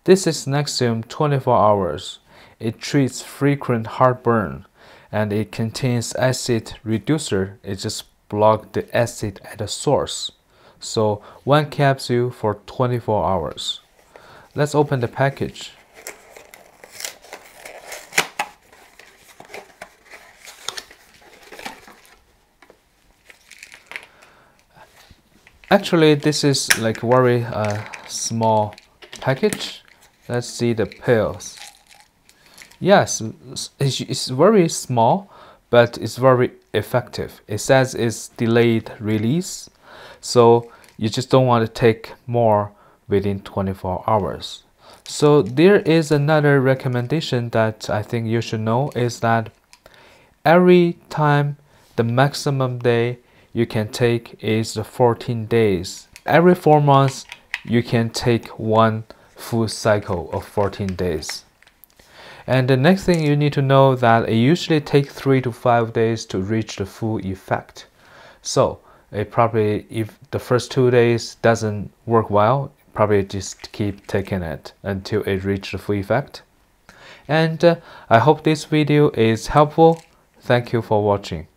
This is Nexium 24 hours. It treats frequent heartburn and it contains acid reducer. It just blocks the acid at the source. So one capsule for 24 hours. Let's open the package. Actually, this is like very small package. Let's see the pills. Yes, it's very small, but it's very effective. It says it's delayed release, so you just don't want to take more within 24 hours. So there is another recommendation that I think you should know is that every time the maximum day you can take is 14 days. Every 4 months you can take one full cycle of 14 days. And the next thing you need to know that it usually takes 3 to 5 days to reach the full effect. So it probably, if the first 2 days doesn't work well, probably just keep taking it until it reaches the full effect. And I hope this video is helpful. Thank you for watching.